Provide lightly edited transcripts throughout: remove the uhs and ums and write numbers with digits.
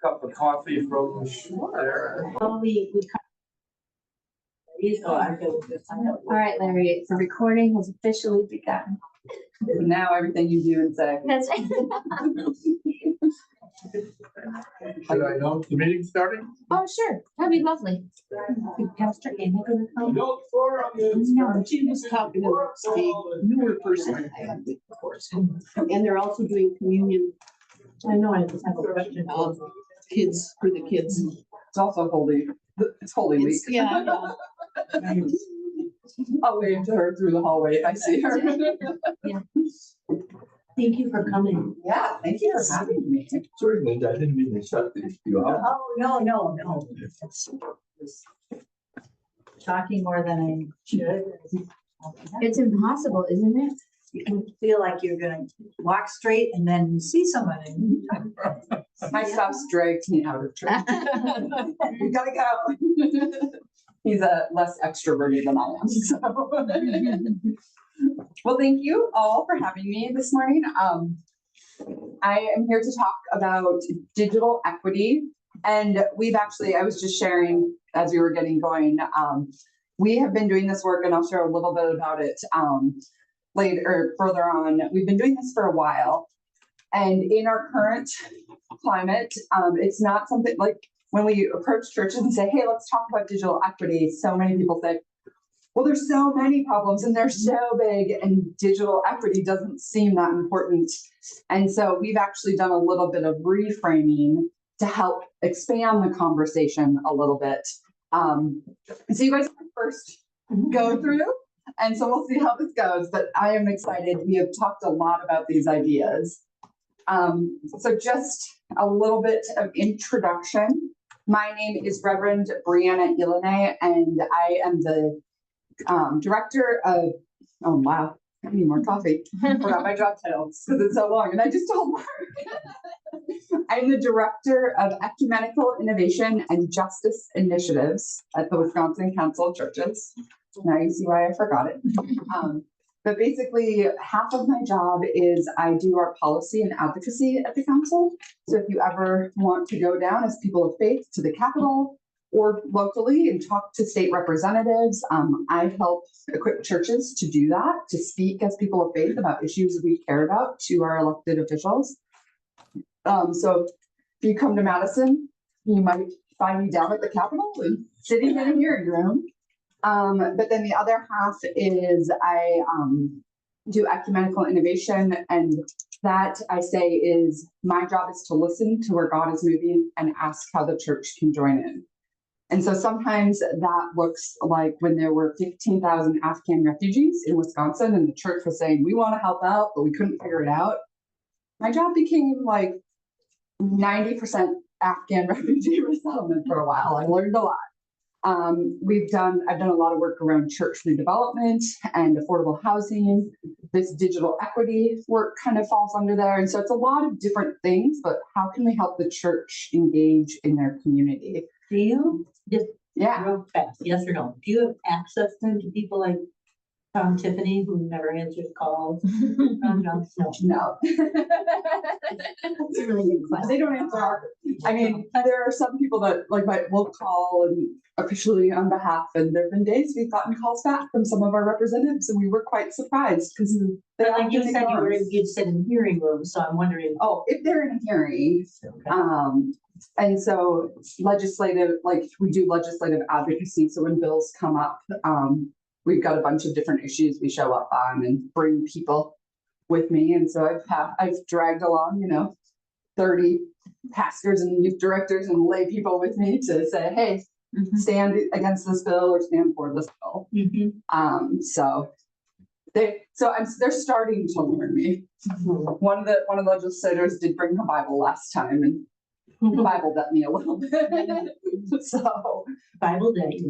cup of coffee from there. All right, Larry, the recording has officially begun. Now everything you do and say. That's right. Should I know the meeting starting? Oh, sure, that'd be lovely. Pastor Amy gonna come? No, She was talking to a newer person, of course, and they're also doing communion. I know, I just have a question. Kids, for the kids. It's also it's Holy Week. Yeah, I know. I'll wave to her through the hallway if I see her. Yeah. Thank you for coming. Yeah, thank you for having me. Sorry, Linda, I didn't mean to shut you out. Oh, no. Talking more than I should. It's impossible, isn't it? You can feel like you're gonna walk straight and then see someone. My spouse dragged me out of church. You gotta go. He's less extroverted than I am. So. Well, thank you all for having me this morning. I am here to talk about digital equity. And I was just sharing as we were getting going, we have been doing this work, and I'll share a little bit about it further on. We've been doing this for a while. And in our current climate, it's not something like when we approach churches and say, hey, let's talk about digital equity. So many people say, well, there's so many problems and they're so big, and digital equity doesn't seem that important. And so we've actually done a little bit of reframing to help expand the conversation a little bit. So you guys can first go through, and so we'll see how this goes, but I am excited. We have talked a lot about these ideas. So just a little bit of introduction. My name is Reverend Breanna Illéné, and I am the director of, oh wow, I need more coffee. I forgot my job titles because it's so long, and I just told Mark. I'm the director of ecumenical innovation and justice initiatives at the Wisconsin Council of Churches. Now you see why I forgot it. But basically, half of my job is I do our policy and advocacy at the council. So if you ever want to go down as people of faith to the Capitol or locally and talk to state representatives, I help equip churches to do that, to speak as people of faith about issues we care about to our elected officials. So if you come to Madison, you might find me down at the Capitol and sitting in a hearing room. But then the other half is I do ecumenical innovation, and that I say is my job is to listen to where God is moving and ask how the church can join in. And so sometimes that looks like when there were 15,000 Afghan refugees in Wisconsin and the church was saying, we want to help out, but we couldn't figure it out. My job became like 90% Afghan refugee resettlement for a while. I learned a lot. I've done a lot of work around church redevelopment and affordable housing. This digital equity work kind of falls under there. And so it's a lot of different things, but how can we help the church engage in their community? Do you just Yeah. real fast, yes or no? Do you have access to people like Tiffany, who never answers calls? No. No. That's a really good question. They don't answer. I mean, there are some people that will call and officially on behalf, and there have been days we've gotten calls back from some of our representatives, and we were quite surprised because But like you said, you said in hearing rooms, so I'm wondering. Oh, if they're in a hearing, and so we do legislative advocacy. So when bills come up, we've got a bunch of different issues we show up on and bring people with me. And so I've dragged along, 30 pastors and youth directors and lay people with me to say, hey, stand against this bill or stand for this bill. They're starting to learn me. One of the legislators did bring the Bible last time, and the Bible got me a little bit. So Bible day.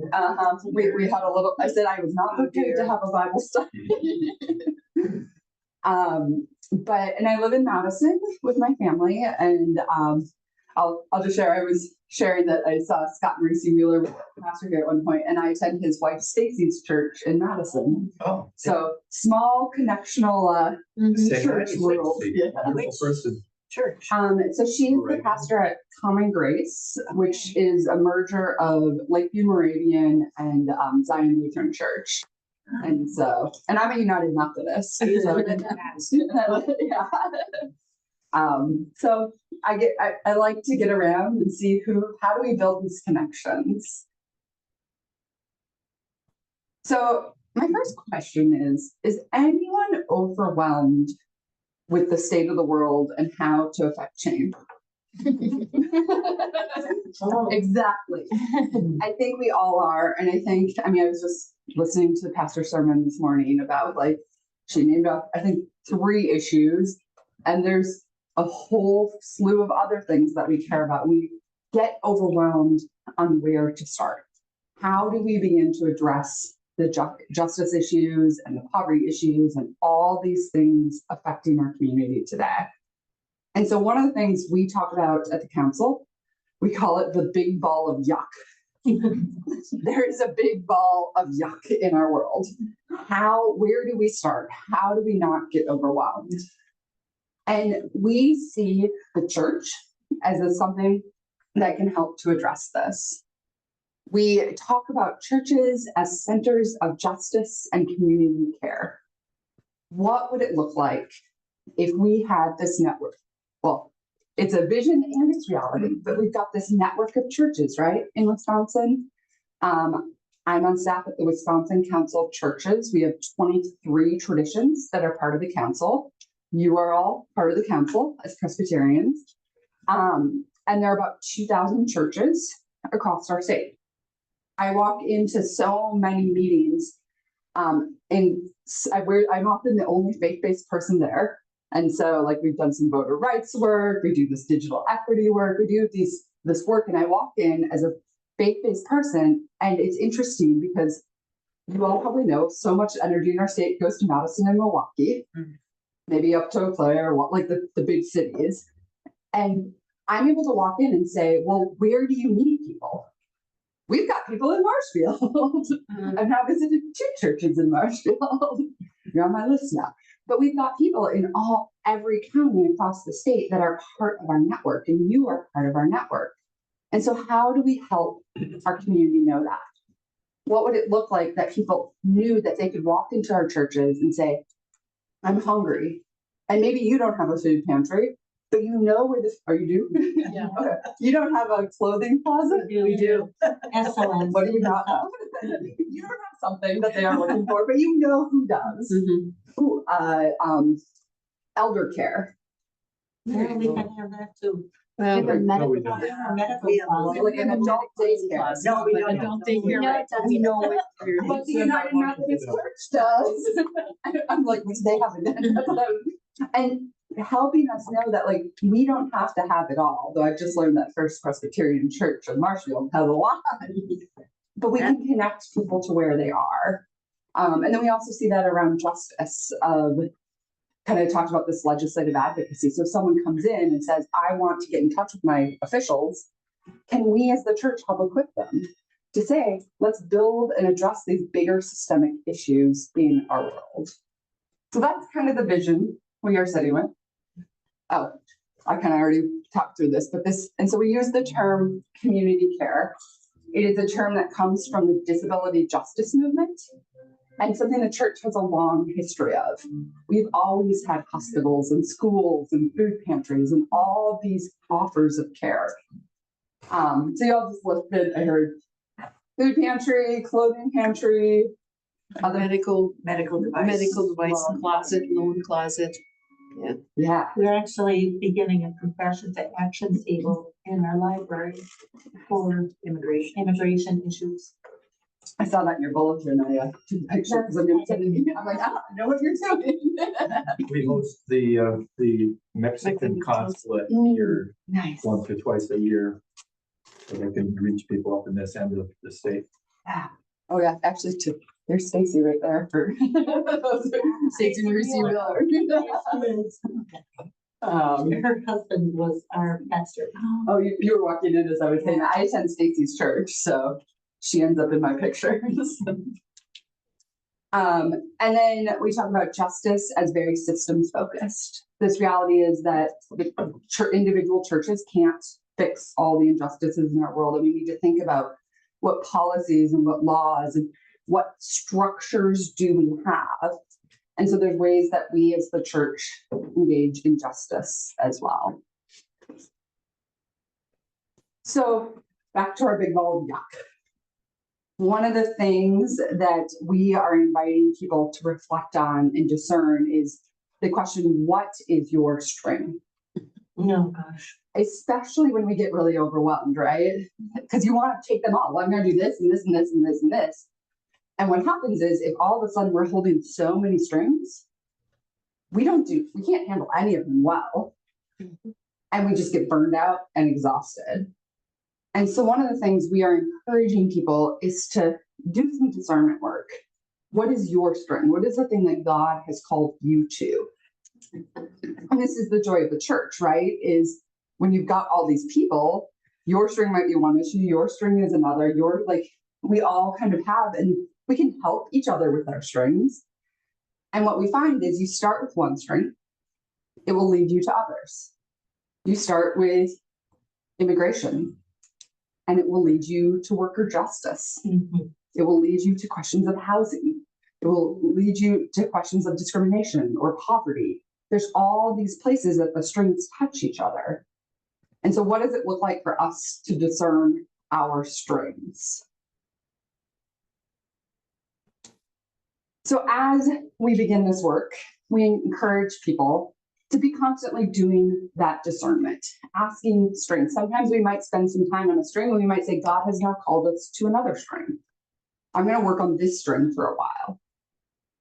We had a little. I said I was not prepared to have a Bible study. And I live in Madison with my family, and I'll just share. I was sharing that I saw Scott Maurice Mueller, pastor here at one point, and I attend his wife Stacy's church in Madison. Oh, so small connectional church world. Yeah. Beautiful person. Church. So she's the pastor at Common Grace, which is a merger of Lakeview Moravian and Zion Lutheran Church. And so, and I'm a United Methodist. So, yeah. So I like to get around and see how do we build these connections? So my first question is anyone overwhelmed with the state of the world and how to affect change? Exactly. I think we all are. And I was just listening to the pastor's sermon this morning about she named up, I think, 3 issues, and there's a whole slew of other things that we care about. We get overwhelmed on where to start. How do we begin to address the justice issues and the poverty issues and all these things affecting our community today? And so one of the things we talk about at the council, we call it the big ball of yuck. There is a big ball of yuck in our world. Where do we start? How do we not get overwhelmed? And we see the church as something that can help to address this. We talk about churches as centers of justice and community care. What would it look like if we had this network? Well, it's a vision and it's reality, but we've got this network of churches, right, in Wisconsin. I'm on staff at the Wisconsin Council of Churches. We have 23 traditions that are part of the council. You are all part of the council as Presbyterians. And there are about 2,000 churches across our state. I walk into so many meetings, and I'm often the only faith-based person there. And so we've done some voter rights work, we do this digital equity work, we do this work, and I walk in as a faith-based person, and it's interesting because you all probably know so much energy in our state goes to Madison and Milwaukee, maybe up to Eau Claire, the big cities. And I'm able to walk in and say, well, where do you need people? We've got people in Marshfield. I've now visited 2 churches in Marshfield. You're on my list now. But we've got people in every county across the state that are part of our network, and you are part of our network. And so how do we help our community know that? What would it look like that people knew that they could walk into our churches and say, I'm hungry. And maybe you don't have a food pantry, but you know where this, you do? Yeah. Okay. You don't have a clothing closet? We do. Excellent. What do you not have? You don't have something that they are looking for, but you know who does. Ooh, elder care. Yeah, we can have that too. Well, We have a No, we medical- don't. medical We have a closet. Like an adult daycare. No, we don't. Adult daycare. No, we know it. But the United Methodist Church does. I'm like, they haven't done. And helping us know that we don't have to have it all, though I've just learned that First Presbyterian Church of Marshfield has a lot. But we can connect people to where they are. And then we also see that around justice kind of talked about this legislative advocacy. So if someone comes in and says, I want to get in touch with my officials, can we as the church help equip them to say, let's build and address these bigger systemic issues in our world? So that's kind of the vision we are sitting with. Oh, I kind of already talked through this, and so we use the term community care. It is a term that comes from the disability justice movement and something the church has a long history of. We've always had hospitals and schools and food pantries and all of these offers of care. So y'all just listed, I heard food pantry, clothing pantry, other Medical device closet, loan closet. yeah. We're actually beginning a compassion to action table in our library for immigration issues. I saw that in your bulletin. I took a picture because I'm going to I'm like, I know what you're doing. We host the Mexican consulate here Nice. once or twice a year. So they can reach people up in this end of the state. Oh yeah, actually there's Stacy right there for Stacy Marie Miller. Her husband was our pastor. Oh, you were walking in as I was saying that. I attend Stacy's church, so she ends up in my pictures. And then we talk about justice as very systems focused. This reality is that the individual churches can't fix all the injustices in our world, and we need to think about what policies and what laws and what structures do we have. And so there's ways that we as the church engage in justice as well. So back to our big ball of yuck. One of the things that we are inviting people to reflect on and discern is the question, what is your string? No, gosh. Especially when we get really overwhelmed, right? Because you want to take them all. Well, I'm going to do this and this and this and this and this. And what happens is if all of a sudden we're holding so many strings, we can't handle any of them well. And we just get burned out and exhausted. And so one of the things we are encouraging people is to do some discernment work. What is your string? What is the thing that God has called you to? And this is the joy of the church, right? Is when you've got all these people, your string might be one issue, your string is another, we all kind of have, and we can help each other with our strings. And what we find is you start with one string, it will lead you to others. You start with immigration, and it will lead you to worker justice. Mhm. It will lead you to questions of housing. It will lead you to questions of discrimination or poverty. There's all these places that the strings touch each other. And so what does it look like for us to discern our strings? So as we begin this work, we encourage people to be constantly doing that discernment, asking strings. Sometimes we might spend some time on a string and we might say, God has now called us to another string. I'm going to work on this string for a while.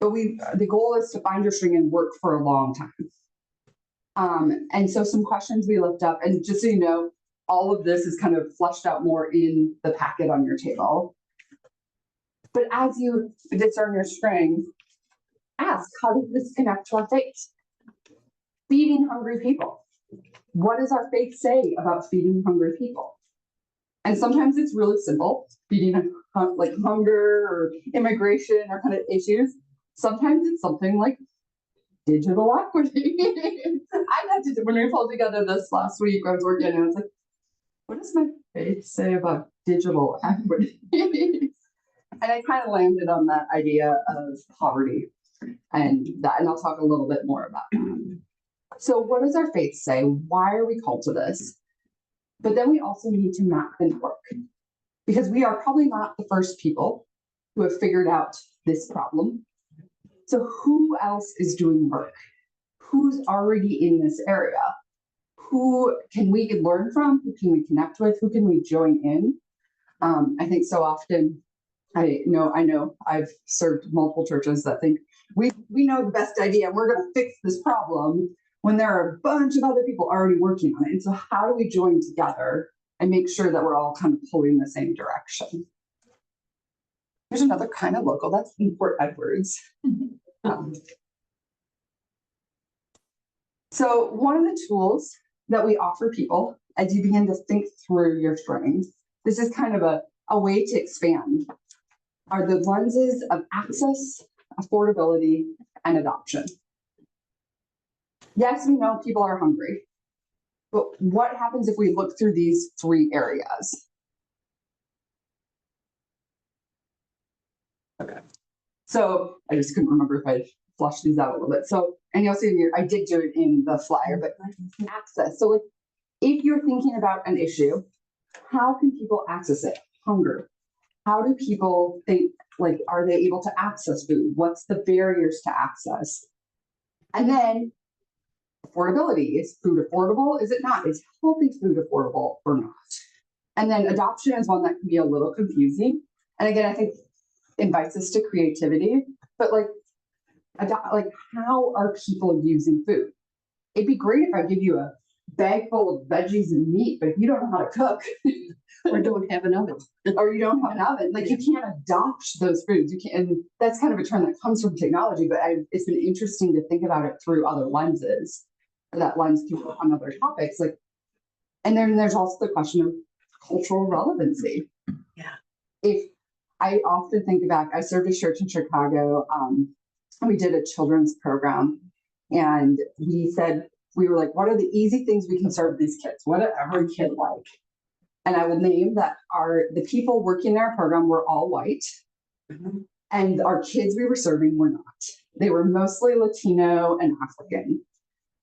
But the goal is to find your string and work for a long time. And so some questions we looked up, and just so you know, all of this is kind of fleshed out more in the packet on your table. But as you discern your string, ask, how does this connect to our faith? Feeding hungry people. What does our faith say about feeding hungry people? And sometimes it's really simple, feeding like hunger or immigration or kind of issues. Sometimes it's something like digital equity. I had to, when we pulled together this last week, I was working and I was like, what does my faith say about digital equity? And I kind of landed on that idea of poverty and I'll talk a little bit more about that. So what does our faith say? Why are we called to this? But then we also need to map the network, because we are probably not the first people who have figured out this problem. So who else is doing work? Who's already in this area? Who can we learn from? Who can we connect with? Who can we join in? I think so often, I know I've served multiple churches that think we know the best idea and we're going to fix this problem when there are a bunch of other people already working on it. And so how do we join together and make sure that we're all kind of pulling the same direction? There's another kind of local, that's in Port Edwards. So one of the tools that we offer people as you begin to think through your strings, this is kind of a way to expand, are the lenses of access, affordability, and adoption. Yes, we know people are hungry, but what happens if we look through these three areas? Okay, so I just couldn't remember if I flushed these out a little bit. So, and you'll see here, I did do it in the flyer, but access. So like, if you're thinking about an issue, how can people access it? Hunger. How do people think, like, are they able to access food? What's the barriers to access? And then affordability. Is food affordable? Is it not? Is healthy food affordable or not? And then adoption is one that can be a little confusing. And again, I think invites us to creativity, but like how are people using food? It'd be great if I give you a bag full of veggies and meat, but if you don't know how to cook Or don't have an oven. or you don't have an oven, like you can't adopt those foods. You can't, and that's kind of a trend that comes from technology, but it's been interesting to think about it through other lenses, that lens people on other topics. Like, and then there's also the question of cultural relevancy. Yeah. If I often think back, I served a church in Chicago. We did a children's program and we said, we were like, what are the easy things we can serve these kids? What does every kid like? And I will name that the people working in our program were all white. And our kids we were serving were not. They were mostly Latino and African.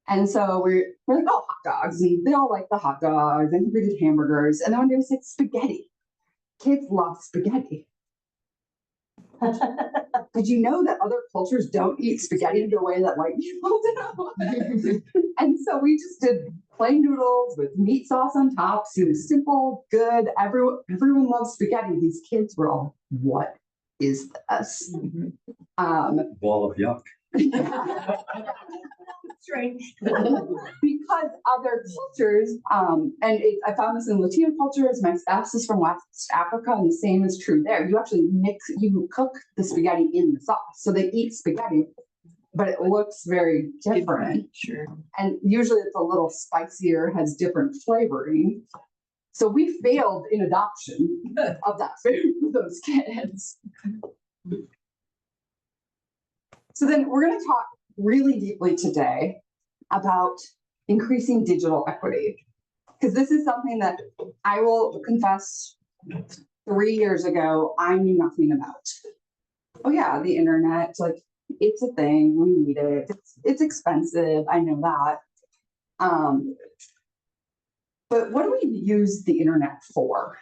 And so we're like, oh, hot dogs. And they all like the hot dogs. And we did hamburgers. And then one day we said spaghetti. Kids love spaghetti. Did you know that other cultures don't eat spaghetti the way that white people do? And so we just did plain noodles with meat sauce on top. So it was simple, good. Everyone loves spaghetti. These kids were all, what is this? Ball of yuck. That's right. Because other cultures, I found this in Latino cultures, my spouse is from West Africa, and the same is true there. You actually you cook the spaghetti in the sauce. So they eat spaghetti, but it looks very different. Sure. And usually it's a little spicier, has different flavoring. So we failed in adoption of that food for those kids. So then we're going to talk really deeply today about increasing digital equity, because this is something that I will confess 3 years ago I knew nothing about. Oh yeah, the internet, like it's a thing, we need it, it's expensive, I know that. But what do we use the internet for?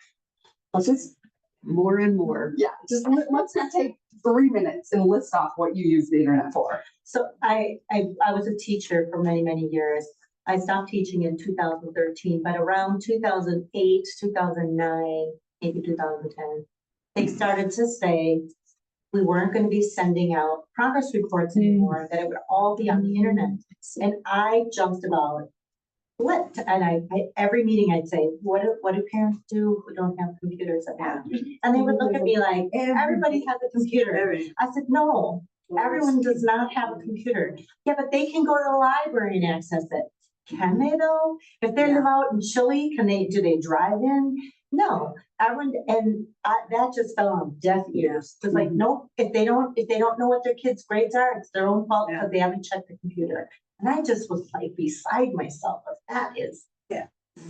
Let's just More and more. let's just take 3 minutes and list off what you use the internet for. So I was a teacher for many, many years. I stopped teaching in 2013, but around 2008, 2009, maybe 2010, they started to say we weren't going to be sending out progress reports anymore, that it would all be on the internet. And I jumped about flipped. And I every meeting I'd say, what do parents do who don't have computers at home? And they would look at me like, everybody has a computer. I said, no, everyone does not have a computer. Yeah, but they can go to the library and access it. Can they though? If they live out in Chile, do they drive in? No, everyone, and that just fell on deaf ears. It's like, nope, if they don't know what their kids' grades are, it's their own fault because they haven't checked the computer. And I just was like beside myself. That is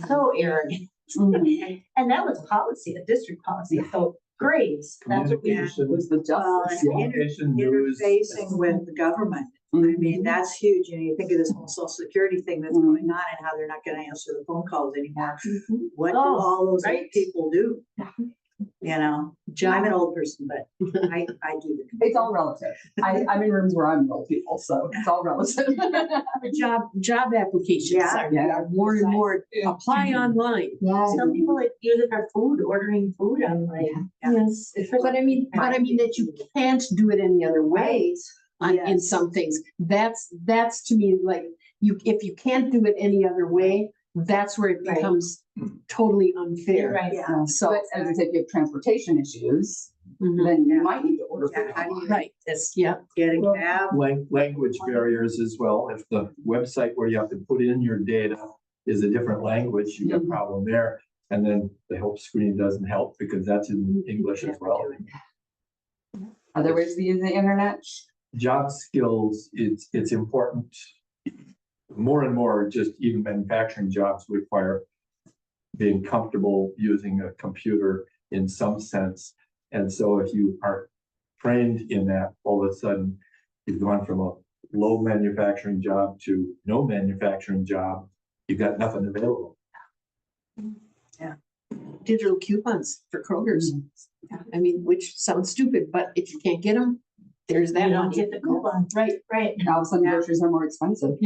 so arrogant. And that was policy, a district policy. So grades, that's what we had. Was the justice. Communication, news. Interfacing with the government. I mean, that's huge. You think of this whole social security thing that's going on and how they're not going to answer the phone calls anymore. What do all those old people do? You know, I'm an old person, but I do. It's all relative. I'm in rooms where I'm old people, so it's all relative. Job applications are more and more apply online. Some people like use it for food, ordering food online. Yes, but I mean that you can't do it any other way in some things. That's to me like if you can't do it any other way, that's where it becomes totally unfair. Right. So as I said, if you have transportation issues, then you might need to order food. Right. That's Getting cab. Language barriers as well. If the website where you have to put in your data is a different language, you got a problem there. And then the help screen doesn't help because that's in English as well. Other ways to use the internet? Job skills, it's important. More and more, just even manufacturing jobs require being comfortable using a computer in some sense. And so if you are trained in that, all of a sudden you've gone from a low manufacturing job to no manufacturing job, you've got nothing available. digital coupons for Kroger's. I mean, which sounds stupid, but if you can't get them, there's that. You don't get the coupon. Right. And all of a sudden groceries are more expensive.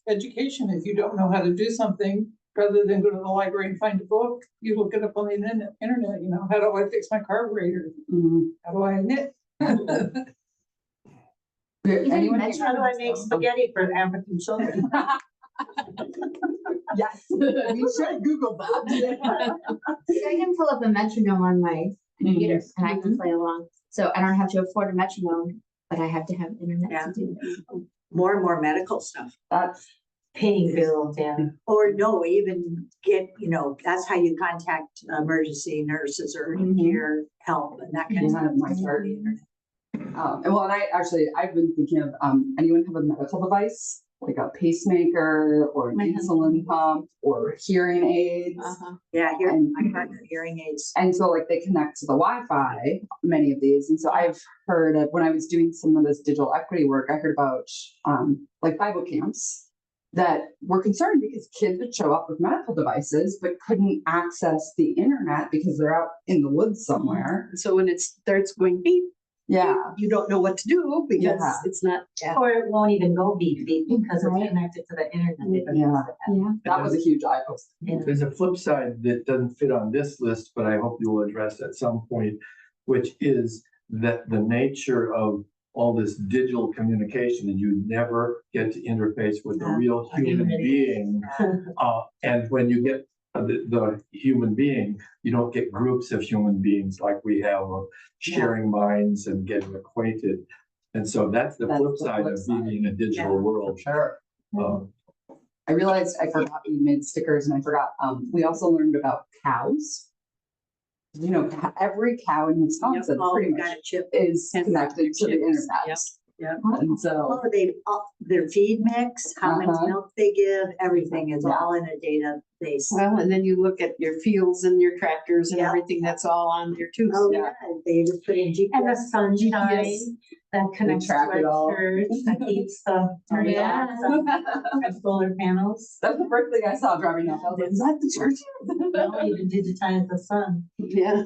Education, if you don't know how to do something, rather than go to the library and find a book, you look it up on the internet, you know, how do I fix my carburetor? How do I knit? How do I make spaghetti for African children? Yes, you should Google that. I can pull up a metronome on my computer and I can play along. So I don't have to afford a metronome, but I have to have internet to do it. More and more medical stuff. That's Paying bills, yeah. Or no, even get, that's how you contact emergency nurses or care help and that kind of stuff. My part. And I've been thinking of, anyone have a medical device, like a pacemaker or an insulin pump or hearing aids? Yeah, And- my partner hearing aids. And so like they connect to the Wi-Fi, many of these. And so I've heard of, when I was doing some of this digital equity work, I heard about like Bible camps that were concerned because kids would show up with medical devices but couldn't access the internet because they're out in the woods somewhere. So when it starts going beep, Yeah. you don't know what to do because Yeah. it's not. Or it won't even go beep beep because it's Right. connected to the internet. Yeah. That was a huge eye opener. There's a flip side that doesn't fit on this list, but I hope you will address at some point, which is that the nature of all this digital communication, and you never get to interface with a real human being. And when you get the human being, you don't get groups of human beings like we have of sharing minds and getting acquainted. And so that's the flip side of being in a digital world. Sure. Um, I realized I forgot we made stickers and I forgot, we also learned about cows. Every cow in Wisconsin pretty got much a chip. is connected to the internet. Yep. Yep. And so, Their feed mix, how much Uh-huh. milk they give, everything is Yeah. all in a database. Well, and then you look at your fields and your tractors and Yeah. everything, that's all on there too. Oh, Yeah. yeah, they just put in And the GPS. sunshine that connects to track it all. our church, that keeps the. Yeah. And solar panels. that's the first thing I saw driving up. I was like, is that the church? Now even digitize the sun. Yeah.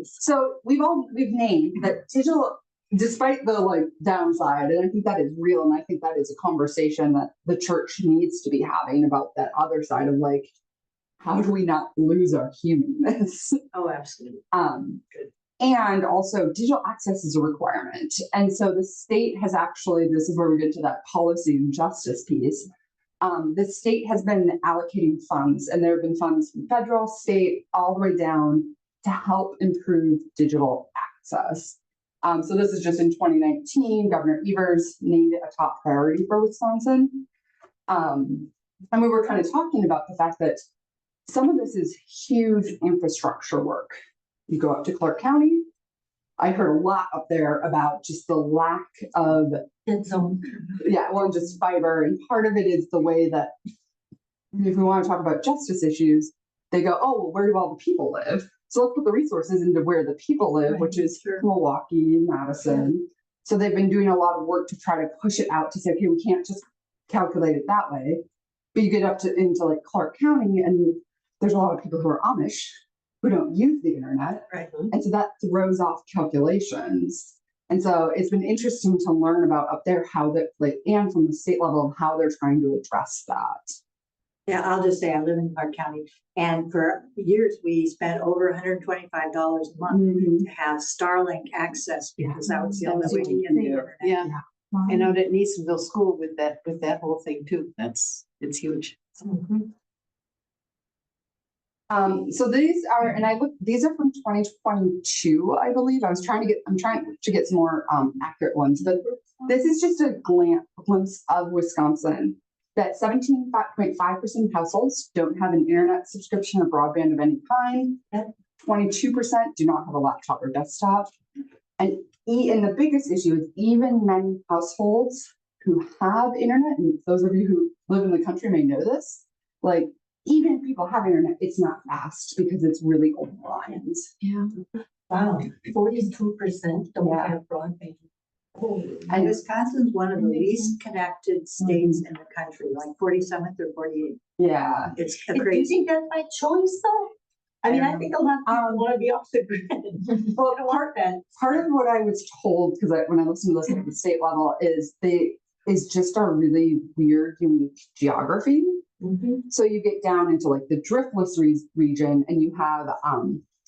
So we've named that digital, despite the downside, and I think that is real, and I think that is a conversation that the church needs to be having about that other side of how do we not lose our humanness? Oh, absolutely. And also digital access is a requirement. And so the state has actually, this is where we get to that policy and justice piece. The state has been allocating funds, and there have been funds from federal, state, all the way down to help improve digital access. So this is just in 2019, Governor Evers named it a top priority for Wisconsin. And we were kind of talking about the fact that some of this is huge infrastructure work. You go up to Clark County. I heard a lot up there about just the lack of, Dead zone. just fiber. And part of it is the way that if we want to talk about justice issues, they go, oh, well, where do all the people live? So let's put the resources into where the people live, which is Milwaukee and Madison. So they've been doing a lot of work to try to push it out to say, okay, we can't just calculate it that way. But you get up into Clark County, and there's a lot of people who are Amish who don't use the internet. Right. And so that throws off calculations. And so it's been interesting to learn about up there how that, and from the state level, how they're trying to address that. Yeah, I'll just say I live in Clark County, and for years we spent over $125 a month to have Starlink access because that was the only way to get the internet. Yeah. And out at Neesonville School with that whole thing too. It's huge. So these are, these are from 2022, I believe. I'm trying to get some more accurate ones, but this is just a glimpse of Wisconsin. That 17.5% of households don't have an internet subscription or broadband of any kind. 22% do not have a laptop or desktop. And the biggest issue is even many households who have internet, and those of you who live in the country may know this, even if people have internet, it's not fast because it's really old lines. Yeah. Wow, 42% don't Yeah. have broadband. And Wisconsin's one of the least connected states in the country, like 47th or 48th. Yeah. It's a Do you crazy. think that's by choice though? I mean, I think a lot of people want to be off the grid. Well, part of what I was told, because when I listened to this at the state level, is just our really weird, unique geography. So you get down into the driftless region, and you have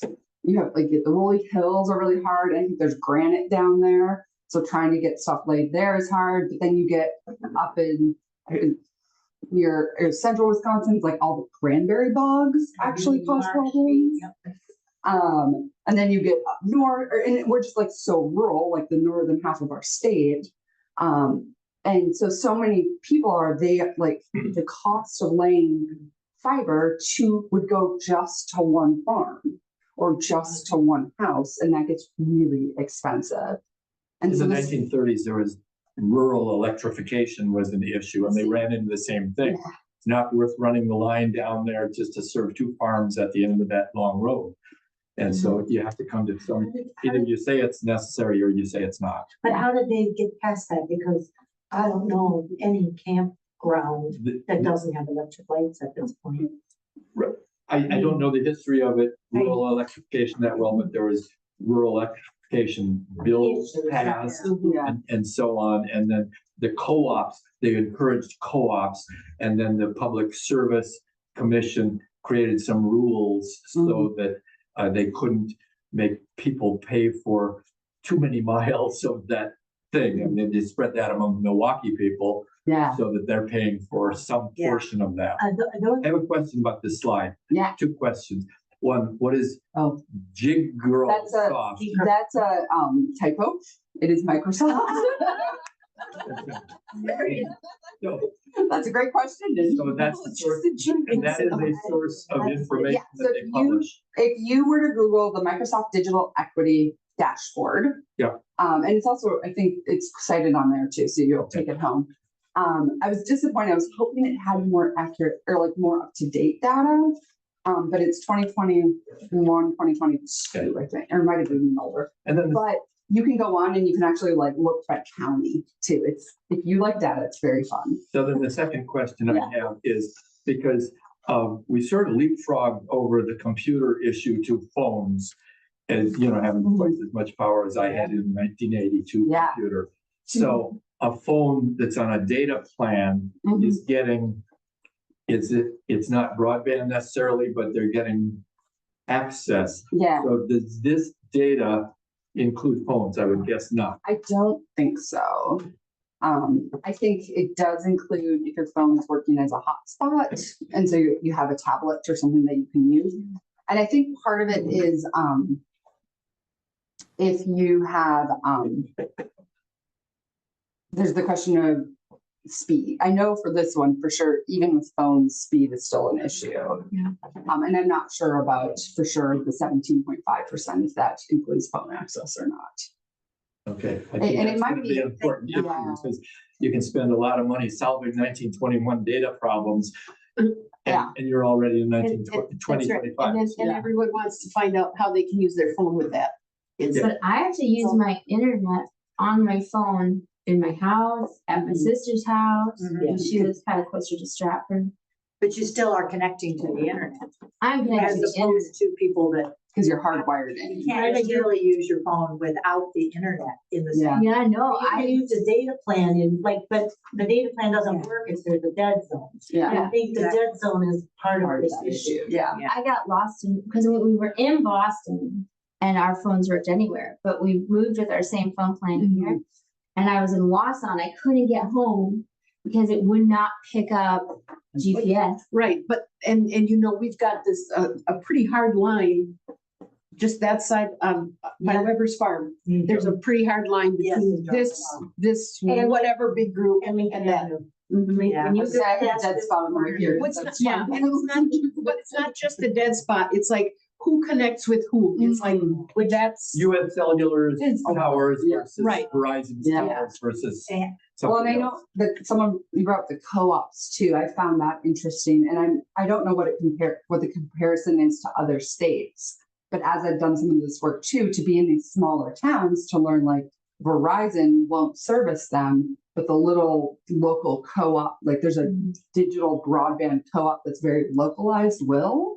the rolling hills are really hard. I think there's granite down there, so trying to get stuff laid there is hard. But then you get up in near central Wisconsin, all the cranberry bogs actually cause problems. And then you get up north, and we're just so rural, the northern half of our state. And so many people are, the cost of laying fiber would go just to one farm or just to one house, and that gets really expensive. And In so the this, 1930s, there was rural electrification was an issue, and they ran into the same thing. It's not worth running the line down there just to serve two farms at the end of that long road. And so you have to come to some, either you say it's necessary or you say it's not. But how did they get past that? Because I don't know any campground that doesn't have electric lights at this point. I don't know the history of it, rural electrification that well, but there was rural electrification bills passed and so on. And then the co-ops, they encouraged co-ops, and then the Public Service Commission created some rules so that they couldn't make people pay for too many miles of that thing. And then they spread that among Milwaukee people so that they're paying for some portion of that. I have a question about this slide. Yeah. Two questions. One, what is Jiggrow soft? That's a typo. It is Microsoft. So, That's a great question. so that's the source, and that is a source of information So that they publish. if you were to Google the Microsoft Digital Equity Dashboard, and it's also, I think it's cited on there too, so you'll take it home. I was disappointed. I was hoping it had more accurate or like more up to date data. But it's 2021, 2022, I think, or it might have been older. And then But you can go on and you can actually like look by county too. It's, if you like data, it's very fun. So then the second question I have is because we sort of leapfrogged over the computer issue to phones, as you know, having twice as much power as I had in 1982 computer. So a phone that's on a data plan is getting, it's not broadband necessarily, but they're getting access. So does this data include phones? I would guess not. I don't think so. I think it does include if your phone is working as a hotspot, and so you have a tablet or something that you can use. And I think part of it is if you have, there's the question of speed. I know for this one, for sure, even with phones, speed is still an issue. And I'm not sure about, for sure, the 17.5%, if that includes phone access or not. Okay. I And think it that's might gonna be- an important issue Yeah. because you can spend a lot of money solving 1921 data problems. And you're already in 2025. And everyone wants to find out how they can use their phone with that. But I actually use my internet on my phone in my house, at my sister's house. And she lives kind of closer to Stratford. But you still are connecting to the internet, I'm connected as to the internet. opposed to people that Because you're hardwired in. you can't really use your phone without the internet in the same. Yeah, no, I I use a data plan in like, but the data plan doesn't work if there's a dead zone. And I think the dead zone is part of this issue. I got lost in, because we were in Boston and our phones worked anywhere, but we moved with our same phone plan here. And I was in Wausau and I couldn't get home because it would not pick up GPS. Right, but, and you know, we've got this, a pretty hard line, just that side, by Weber's Farm. There's a pretty hard line between this And- whatever big group And we and that. Yeah. When you It's a dead spot over here. What's That's yeah, fine. and it's not, but it's not just the dead spot, it's like, who connects with whom? It's like, with that's. US Cellular's towers versus Right. Verizon's towers versus. Yeah. Well, and I something know else. that someone, you brought up the co-ops too. I found that interesting, and I don't know what the comparison is to other states. But as I've done some of this work too, to be in these smaller towns to learn, like Verizon won't service them, but the little local co-op, like there's a digital broadband co-op that's very localized will,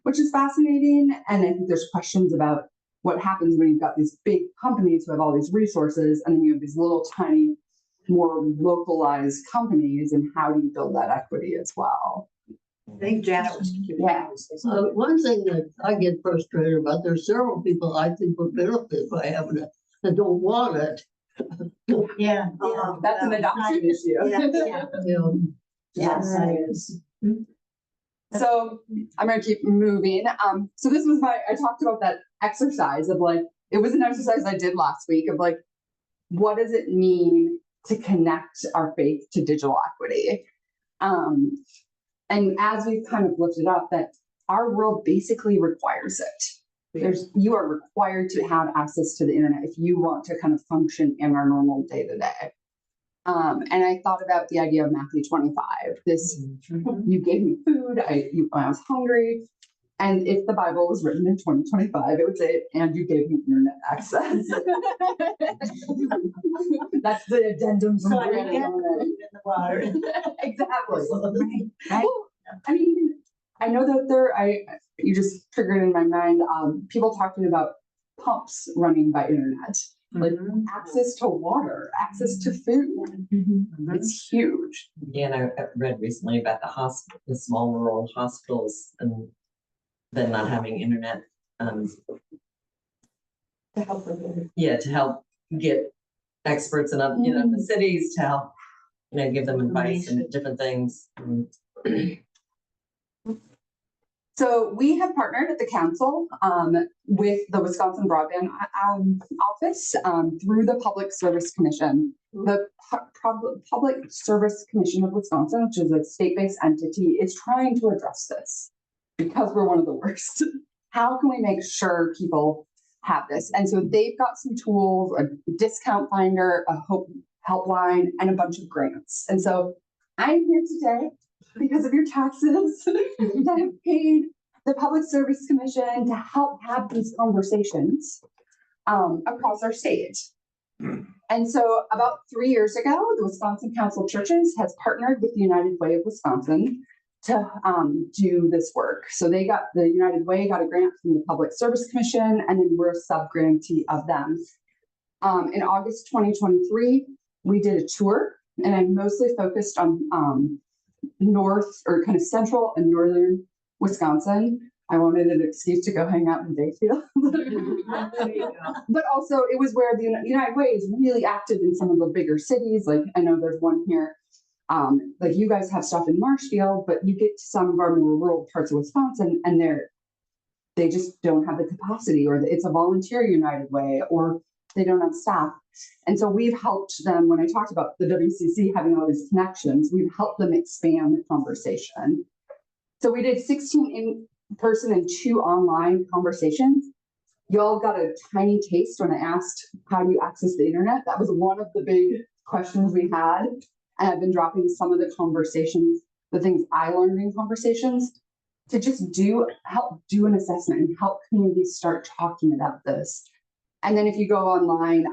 which is fascinating. And I think there's questions about what happens when you've got these big companies who have all these resources, and then you have these little tiny, more localized companies, and how do you build that equity as well? I think Janet was. One thing that I get frustrated about, there's several people I think would benefit by having it that don't want it. Yeah. That's an adoption issue. You know, Yes, it is. So I'm gonna keep moving. So this was I talked about that exercise of like, it was an exercise I did last week of like, what does it mean to connect our faith to digital equity. And as we've kind of looked it up, that our world basically requires it. You are required to have access to the internet if you want to kind of function in our normal day to day. And I thought about the idea of Matthew 25. You gave me food, I was hungry. And if the Bible was written in 2025, it would say, and you gave me internet access. That's the addendum. So I didn't get food in the water. Exactly. Right? I mean, I know that you just triggered in my mind, people talking about pumps running by internet, like access to water, access to food. It's huge. Yeah, and I read recently about the small rural hospitals and then not having internet. To help with it. Yeah, to help get experts in the cities to help, give them advice and different things. So we have partnered at the council with the Wisconsin Broadband Office through the Public Service Commission. The Public Service Commission of Wisconsin, which is a state-based entity, is trying to address this because we're one of the worst. How can we make sure people have this? And so they've got some tools, a discount finder, a helpline, and a bunch of grants. And so I'm here today because of your taxes that have paid the Public Service Commission to help have these conversations across our state. And so about 3 years ago, the Wisconsin Council of Churches has partnered with the United Way of Wisconsin to do this work. So the United Way got a grant from the Public Service Commission, and then we're a sub-grantee of them. In August 2023, we did a tour, and I mostly focused on north or kind of central and northern Wisconsin. I wanted an excuse to go hang out in Bayfield. But also it was where the United Way is really active in some of the bigger cities. Like I know there's one here, like you guys have stuff in Marshfield, but you get to some of our more rural parts of Wisconsin and they just don't have the capacity, or it's a volunteer United Way, or they don't have staff. And so we've helped them, when I talked about the WCC having all these connections, we've helped them expand the conversation. So we did 16 in-person and 2 online conversations. Y'all got a tiny taste when I asked, how do you access the internet? That was one of the big questions we had. And I've been dropping some of the conversations, the things I learned in conversations, to just help do an assessment and help communities start talking about this. And then if you go online,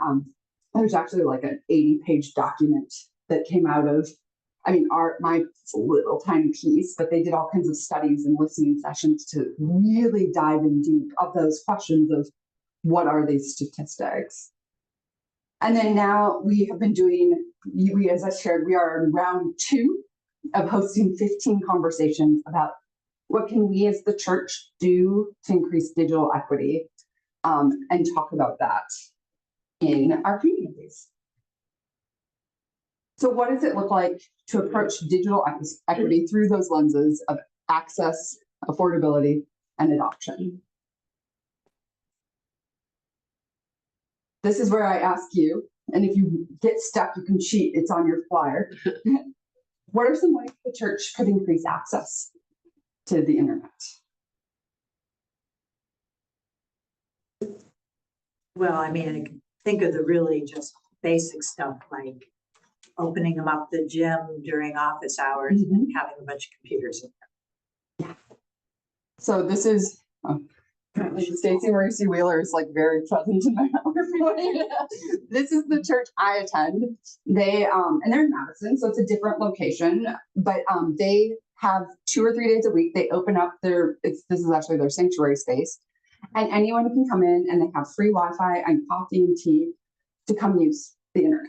there's actually like an 80-page document that came out of, my little tiny piece, but they did all kinds of studies and listening sessions to really dive in deep of those questions of what are these statistics. And then now we have been doing, as I shared, we are in round 2 of hosting 15 conversations about what can we as the church do to increase digital equity, and talk about that in our communities. So what does it look like to approach digital equity through those lenses of access, affordability, and adoption? This is where I ask you, and if you get stuck, you can cheat, it's on your flyer. What are some ways the church could increase access to the internet? Well, I can think of the really just basic stuff like opening them up the gym during office hours and having a bunch of computers in there. Yeah. So this is Stacy Maurice Wheeler is like very present in my PowerPoint. This is the church I attend. They and they're in Madison, so it's a different location, but they have 2 or 3 days a week. They open up this is actually their sanctuary space, and anyone can come in and they have free Wi-Fi and coffee and tea to come use the internet.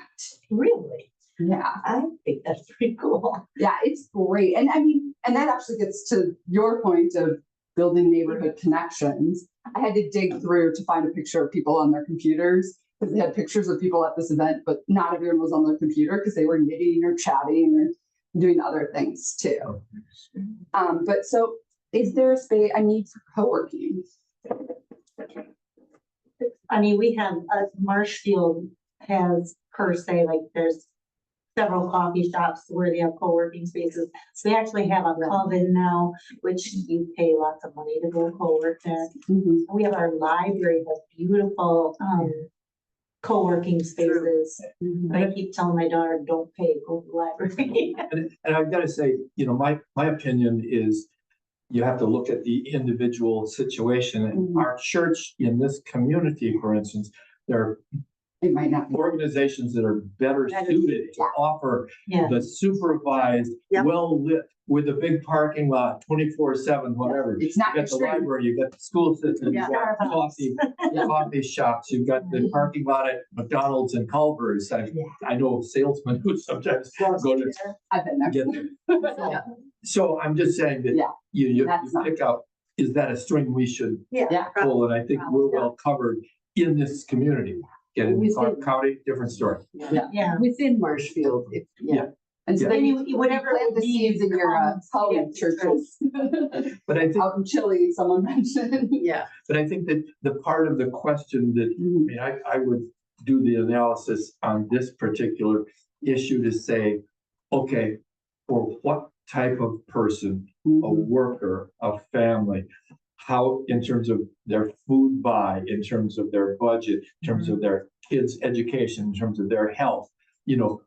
Really? Yeah. I think that's pretty cool. Yeah, it's great. And and that actually gets to your point of building neighborhood connections. I had to dig through to find a picture of people on their computers, because they had pictures of people at this event, but not everyone was on their computer because they were knitting or chatting or doing other things too. But so is there a need for co-working? We have Marshfield has per se, like there's several coffee shops where they have co-working spaces. So we actually have a coven now, which you pay lots of money to go co-work there. We have our library, has beautiful, co-working spaces. But I keep telling my daughter, don't pay, go to the library. And I've got to say, my opinion is you have to look at the individual situation. And our church in this community, for instance, there It might not are be. organizations that are better suited to offer Yeah. the supervised, Yep. well-lit, with a big parking lot, 24/7, whatever. It's not You got the extreme. library, you got the school system, you Yeah. got coffee shops, you've got the parking lot at McDonald's and Culver's. I know salesmen who sometimes go to I've been there. get there. So I'm just saying that Yeah, you that's not- pick out, is that a string we should Yeah. pull? And I think we're well covered in this community. Get in Clark County, different story. Yeah. Within Marshfield, Yeah. And so Yeah. then Whatever plant the seeds in your college churches. But I think, Out in Chile, someone mentioned. yeah. but I think that the part of the question that, I would do the analysis on this particular issue to say, okay, for what type of person, a worker, a family, how, in terms of their food buy, in terms of their budget, in terms of their kids' education, in terms of their health,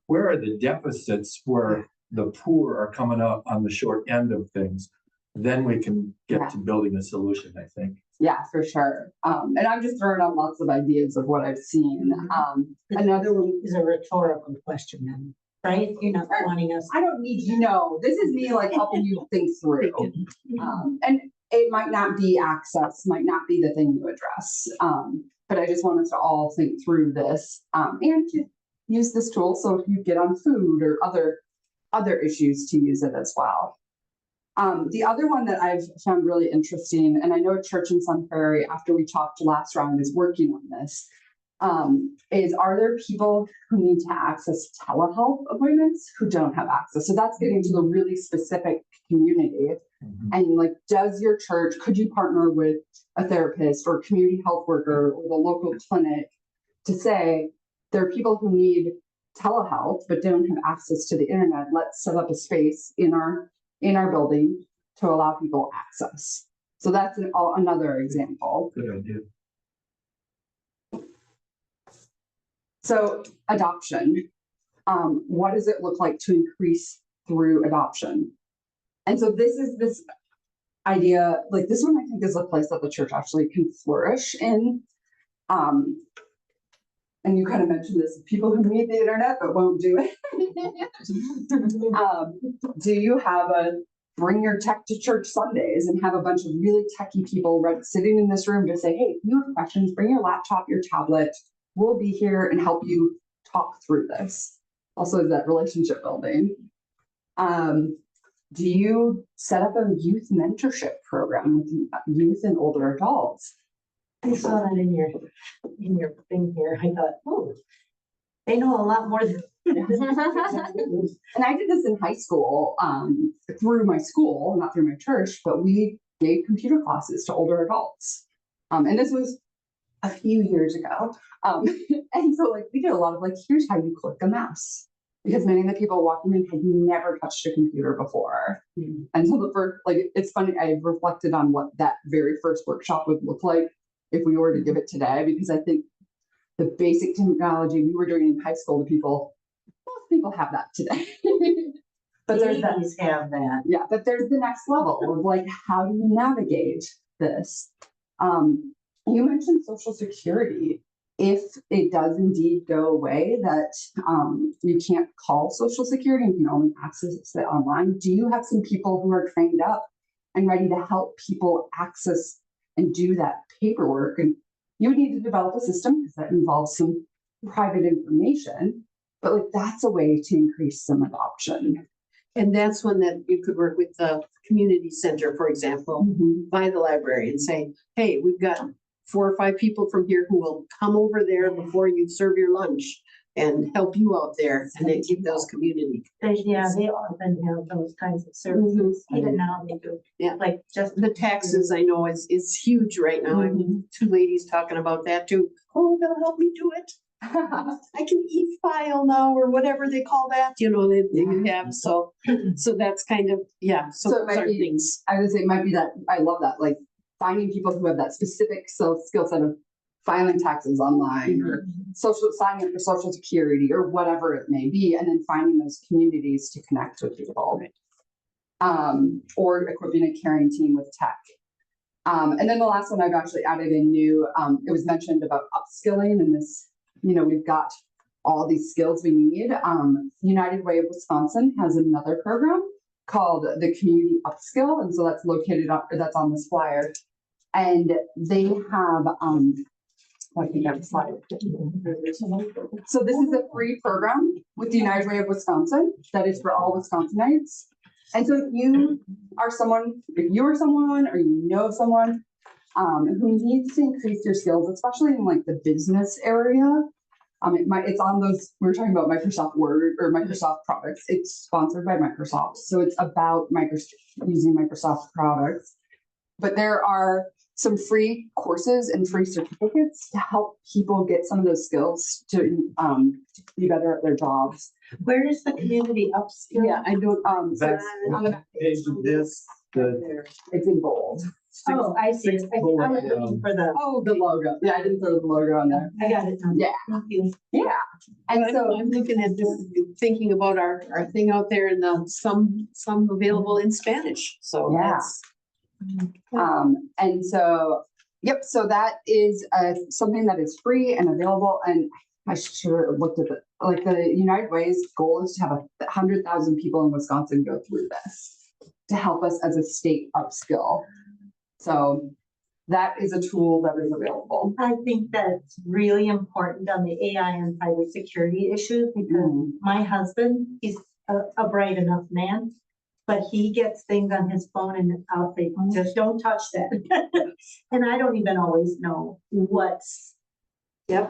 where are the deficits where the poor are coming out on the short end of things? Then we can get to building a solution, I think. Yeah, for sure. And I'm just throwing out lots of ideas of what I've seen. Another one, Is a rhetorical question then, right? You're not wanting us. I don't need, this is me like helping you think through. And it might not be access, might not be the thing you address. But I just want us to all think through this, and to use this tool. So if you get on food or other issues, to use it as well. The other one that I've found really interesting, and I know Church in Sun Prairie, after we talked last round, is working on this, is, are there people who need to access telehealth appointments who don't have access? So that's getting to the really specific community. And like, does your church, could you partner with a therapist or community health worker or the local clinic to say, there are people who need telehealth but don't have access to the internet. Let's set up a space in our building to allow people access. So that's another example. Good idea. So adoption, what does it look like to increase through adoption? And so this is this idea, like this one I think is a place that the church actually can flourish in. And you kind of mentioned this, people who need the internet but won't do it. Do you have a bring your tech to church Sundays and have a bunch of really techie people sitting in this room to say, hey, if you have questions, bring your laptop, your tablet. We'll be here and help you talk through this. Also, that relationship building. Do you set up a youth mentorship program with youth and older adults? I saw that in your thing here. I thought, oh, they know a lot more than. And I did this in high school, through my school, not through my church, but we gave computer classes to older adults. And this was a few years ago. And so like we did a lot of like, here's how you click a mouse. Because many of the people walking in had never touched a computer before. And so the first, like, it's funny, I reflected on what that very first workshop would look like if we were to give it today, because I think the basic technology we were doing in high school, most people have that today. But there's that. Babies have that. Yeah, but there's the next level of like, how do you navigate this? You mentioned Social Security. If it does indeed go away, that you can't call Social Security and you can only access it online, do you have some people who are trained up and ready to help people access and do that paperwork? And you would need to develop a system because that involves some private information, but like that's a way to increase some adoption. And that's one that you could work with the community center, for example, by the library and say, hey, we've got 4 or 5 people from here who will come over there before you serve your lunch and help you out there, and then keep those community. Yeah, they often have those kinds of services. Even now they do. Yeah. Like just The taxes I know is huge right now. I mean, 2 ladies talking about that too. Oh, they'll help me do it. I can e-file now or whatever they call that, you know, that you have, so that's kind of, yeah, so So it those might are be- things. I would say it might be that, I love that, like finding people who have that specific skill set of filing taxes online or signing up for social security or whatever it may be, and then finding those communities to connect with people. Or equipping a caring team with tech. And then the last one I've actually added in new, it was mentioned about upskilling and this, you know, we've got all these skills we need. United Way of Wisconsin has another program called the Community Upskill. And so that's that's on this flyer. And they have, I think I have a slide. So this is a free program with the United Way of Wisconsin that is for all Wisconsinites. And so if you are someone or you know someone who needs to increase your skills, especially in like the business area, it's on those, we were talking about Microsoft Word or Microsoft products. It's sponsored by Microsoft. So it's about using Microsoft products. But there are some free courses and free certificates to help people get some of those skills to be better at their jobs. Where is the community upskill? Yeah, I don't, So That's on the back page of this, the it's in bold. Oh, I see. I was looking for the, Oh, the logo. Yeah, I didn't throw the logo on there. I got it now. Yeah. Thank you. Yeah. And so I'm looking at this, thinking about our thing out there and some available in Spanish, so Yeah. that's. and so, yep, so that is something that is free and available. And I should have looked at it. Like the United Way's goal is to have 100,000 people in Wisconsin go through this to help us as a state upskill. So that is a tool that is available. I think that's really important on the AI and cybersecurity issues because my husband, he's a bright enough man, but he gets things on his phone and I'll say, just don't touch that. And I don't even always know what's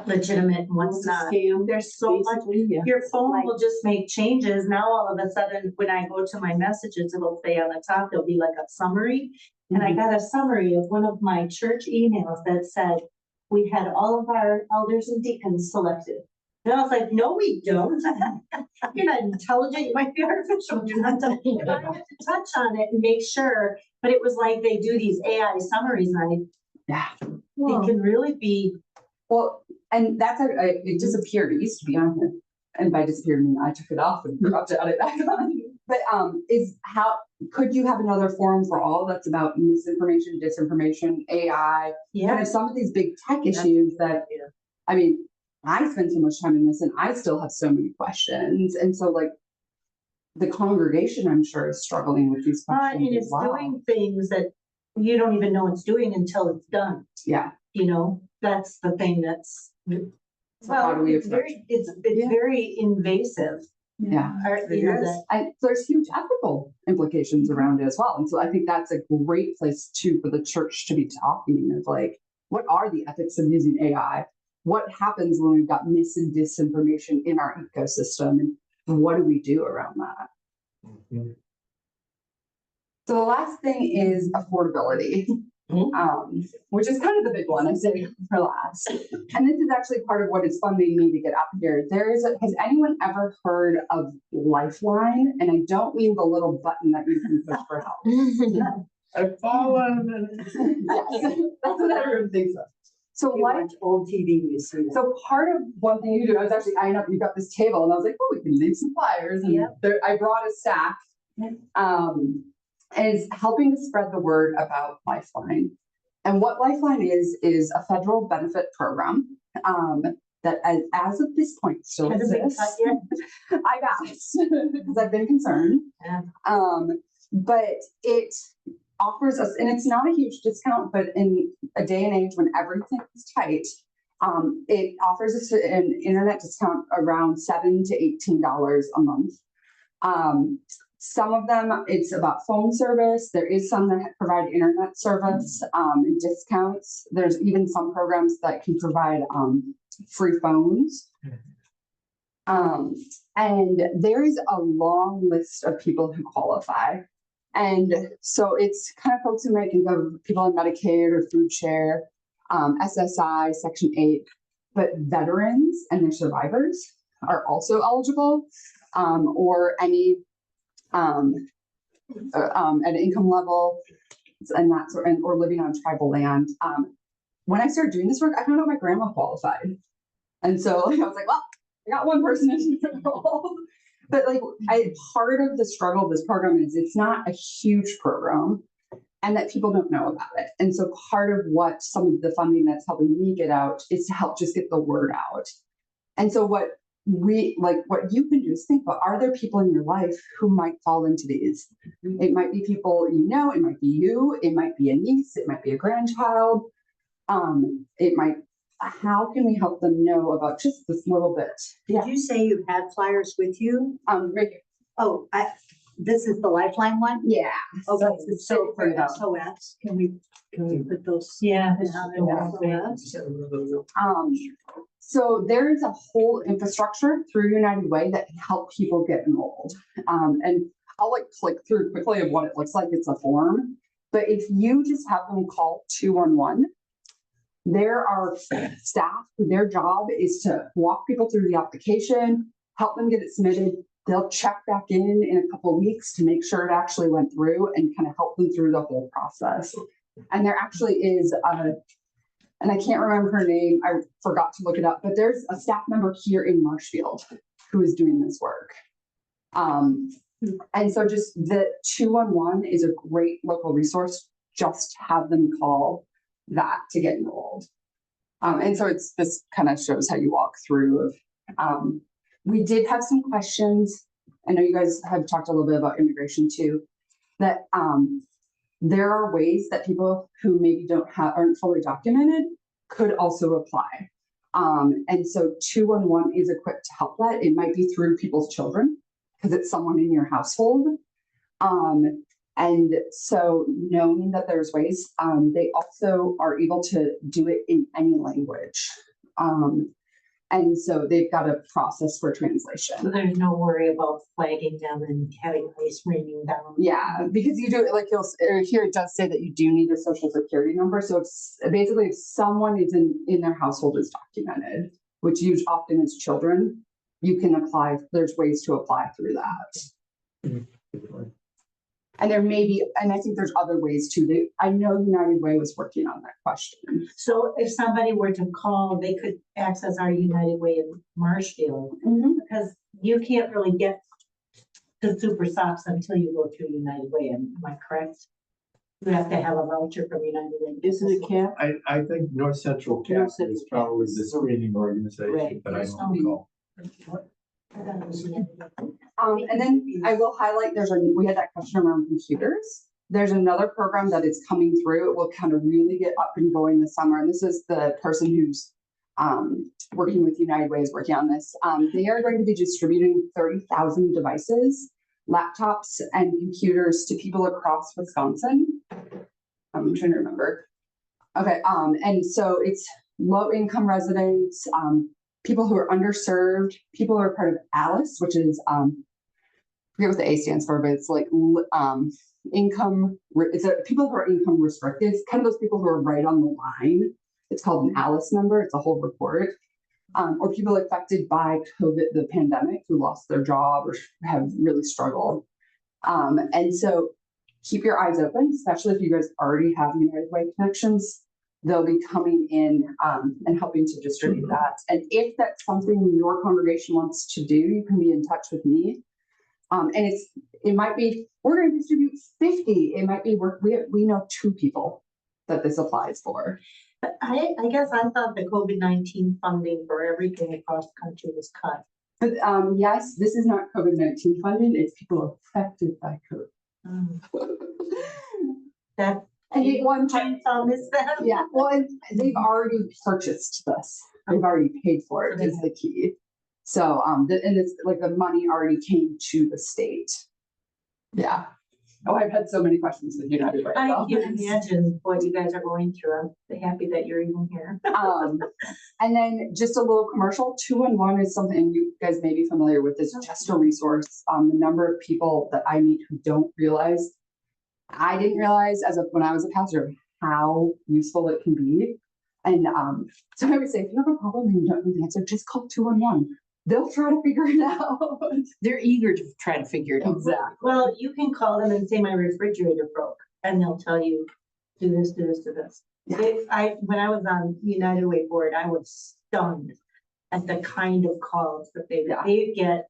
legitimate and what's not. There's so much. Basically, yeah. Your phone will just make changes. Now, all of a sudden, when I go to my messages, it'll say on the top, there'll be like a summary. And I got a summary of one of my church emails that said, we had all of our elders and deacons selected. And I was like, no, we don't. You're not intelligent, you might be artificial. You're not done. I have to touch on it and make sure. But it was like they do these AI summaries and it can really be. Well, and that's it disappeared. It used to be on here. And by disappeared, I mean I took it off and forgot to add it back on. But is how could you have another forum for all that's about misinformation, disinformation, AI, kind of some of these big tech issues that, I mean, I spend so much time in this and I still have so many questions. And so like the congregation, I'm sure, is struggling with these questions. And it's doing things that you don't even know it's doing until it's done. Yeah. You know, that's the thing that's, So how do we it's very invasive. Yeah. And there's huge ethical implications around it as well. And so I think that's a great place too for the church to be talking is like, what are the ethics of using AI? What happens when we've got mis and disinformation in our ecosystem? And what do we do around that? Mhm. So the last thing is affordability, which is kind of the big one I say for last. And this is actually part of what is funding me to get up here. Has anyone ever heard of Lifeline? And I don't mean the little button that you can push for help. I've fallen. Yes, that's what everyone thinks of. So old TV, you see. So part of one thing you do, I was actually eyeing up, you got this table and I was like, oh, we can leave some flyers. And I brought a stack. Is helping to spread the word about Lifeline. And what Lifeline is a federal benefit program that as of this point still exists. I've asked because I've been concerned. But it offers us, and it's not a huge discount, but in a day and age when everything is tight, it offers us an internet discount around $7 to $18 a month. Some of them, it's about phone service. There is some that provide internet service and discounts. There's even some programs that can provide free phones. And there is a long list of people who qualify. And so it's kind of folks who might think of people on Medicaid or food share, SSI, Section 8. but veterans and their survivors are also eligible, or any at income level and that sort, and or living on tribal land. When I started doing this work, I found out my grandma qualified, and so I was like, well, I got one person in the role. But like, part of the struggle of this program is it's not a huge program, and that people don't know about it. And so part of what some of the funding that's helping me get out is to help just get the word out. And so what you can do is think about, are there people in your life who might fall into these? It might be people you know, it might be you, it might be a niece, it might be a grandchild. How can we help them know about just this little bit? Did you say you had flyers with you? Right here. Oh, this is the Lifeline one? Yeah. Okay, So for for SOS, can we put those? Yeah. So there is a whole infrastructure through United Way that can help people get enrolled. And I'll click through quickly of what it looks like. It's a form, but if you just have them call 211, there are staff who their job is to walk people through the application, help them get it submitted. They'll check back in a couple of weeks to make sure it actually went through and kind of help them through the whole process. And there actually is and I can't remember her name, I forgot to look it up, but there's a staff member here in Marshfield who is doing this work. And so just the 211 is a great local resource. Just have them call that to get enrolled. And so this kind of shows how you walk through of, we did have some questions. I know you guys have talked a little bit about immigration too, that there are ways that people who maybe aren't fully documented could also apply. And so 211 is equipped to help that. It might be through people's children because it's someone in your household. And so knowing that there's ways, they also are able to do it in any language. And so they've got a process for translation. So there's no worry about flagging them and having ice raining down. Yeah, because you do it like here it does say that you do need a social security number. So it's basically if someone is in their household is documented, which usually often is children, you can apply. There's ways to apply through that. And there may be, and I think there's other ways too. I know United Way was working on that question. So if somebody were to call, they could access our United Way in Marshfield, because you can't really get to Super Sops until you go through United Way. Am I correct? You have to have a voucher from United Way. Isn't it CAP? I think North Central CAP is probably the screening organization, Right. but I don't recall. And then I will highlight, we had that question around computers. There's another program that is coming through. It will kind of really get up and going this summer. And this is the person who's working with United Way is working on this. They are going to be distributing 30,000 devices, laptops and computers to people across Wisconsin. I'm trying to remember. Okay, and so it's low income residents, people who are underserved, people who are part of ALICE, which is, I forget what the A stands for, but it's like income, people who are income restricted, kind of those people who are right on the line. It's called an ALICE number, it's a whole report. Or people affected by COVID, the pandemic, who lost their job or have really struggled. And so keep your eyes open, especially if you guys already have United Way connections. They'll be coming in and helping to distribute that. And if that's something your congregation wants to do, you can be in touch with me. And it might be, we're going to distribute 50. It might be, we know 2 people that this applies for. But I guess I thought the COVID-19 funding for everything across the country was cut. But yes, this is not COVID-19 funding. It's people affected by COVID. That And one time, is that? yeah, well, and they've already purchased this. They've already paid for it, is the key. So, and it's like the money already came to the state. Yeah. Oh, I've had so many questions with United Way. I can imagine what you guys are going through. I'm happy that you're even here. And then just a little commercial, 211 is something you guys may be familiar with. It's just a resource. The number of people that I meet who don't realize, I didn't realize when I was a pastor, how useful it can be. And so I would say, if you have a problem and you don't know the answer, just call 211. They'll try to figure it out. They're eager to try to figure it out. Exactly. Well, you can call them and say my refrigerator broke, and they'll tell you, do this, do this, do this. When I was on United Way board, I was stunned at the kind of calls that they get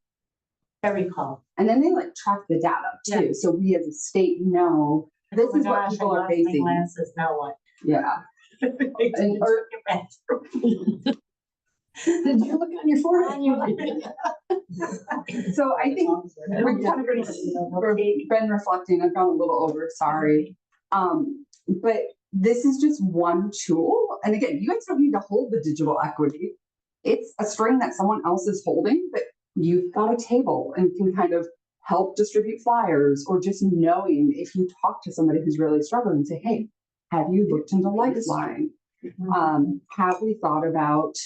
every call. And then they like track the data too. Yeah. So we as a state know this Oh my is what gosh, people I are lost my facing. glasses, now what? Yeah. And, or, Did you look on your forehead? So I think we've kind of been reflecting. I've gone a little over, sorry. But this is just one tool. And again, you guys don't need to hold the digital equity. It's a string that someone else is holding, but you've got a table and can kind of help distribute flyers, or just knowing if you talk to somebody who's really struggling, say, hey, have you looked into Lifeline? Have we thought about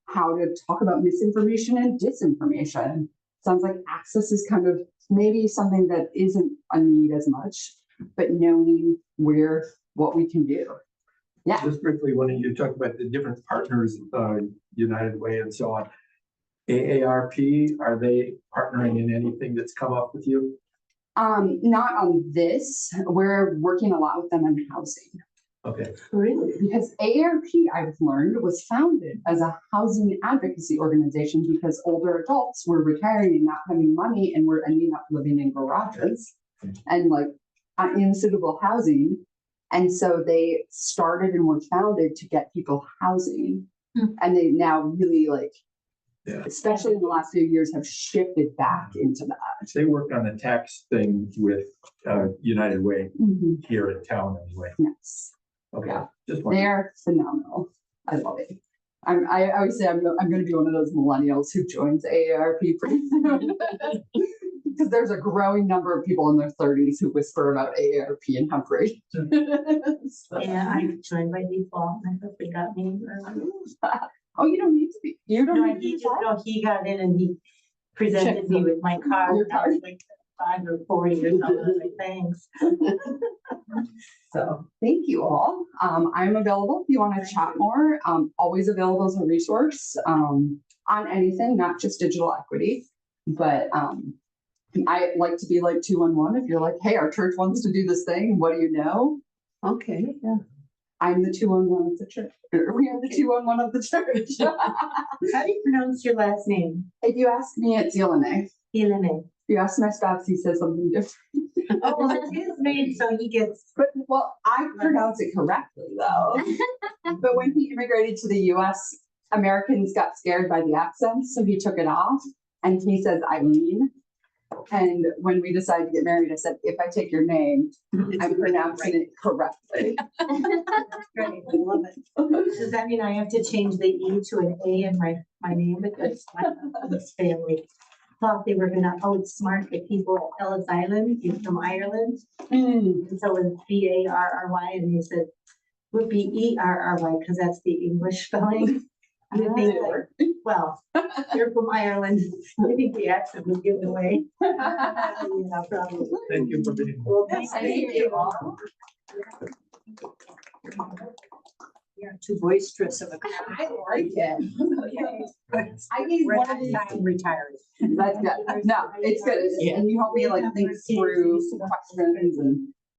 how to talk about misinformation and disinformation? Sounds like access is kind of maybe something that isn't a need as much, but knowing what we can do. Yeah. Just briefly, when you talk about the different partners, United Way and so on, AARP, are they partnering in anything that's come up with you? Not on this. We're working a lot with them on housing. Okay. Really? Because AARP, I've learned, was founded as a housing advocacy organization because older adults were retiring and not having money and were ending up living in garages and like unsuitable housing. And so they started and were founded to get people housing. And they now really especially in the last few years, have shifted back into that. They worked on the tax thing with United Way here in town anyway. Yes. Okay. Yeah. Just They're phenomenal. I love it. I always say I'm going to be one of those millennials who joins AARP pretty soon. Because there's a growing number of people in their 30s who whisper about AARP and how great. Yeah, I joined by default. I hope they got me. Oh, you don't need to be. You don't need to be. He got in and he presented me with my card. Your card. I was like 5 or 4 years old. I was like, thanks. So thank you all. I'm available if you want to chat more. Always available as a resource on anything, not just digital equity, but I like to be like 211. If you're like, hey, our church wants to do this thing, what do you know? Okay, yeah. I'm the 211 of the church. We are the 211 of the church. How do you pronounce your last name? If you ask me, it's Illéné. Illéné. If you ask my spouse, he says something different. Oh, well, it's his name, so he gets. But well, I pronounce it correctly though. But when he immigrated to the US, Americans got scared by the accent, so he took it off and he says Eileen. And when we decided to get married, I said, if I take your name, I'm pronouncing it correctly. Great, I love it. Does that mean I have to change the E to an A in my name? Because my family thought they were gonna outsmart the people at Ellis Island from Ireland. And so it was Barry, and they said, would be Erry, because that's the English spelling. And they think like, well, they're from Ireland. I think the accent was given away. Yeah, probably. Thank you for being. Well, Thank you all. You're too boisterous of a crowd. I like it. I need We're one of not these. time retired. That's good. No, it's good. And you help me like think through questions and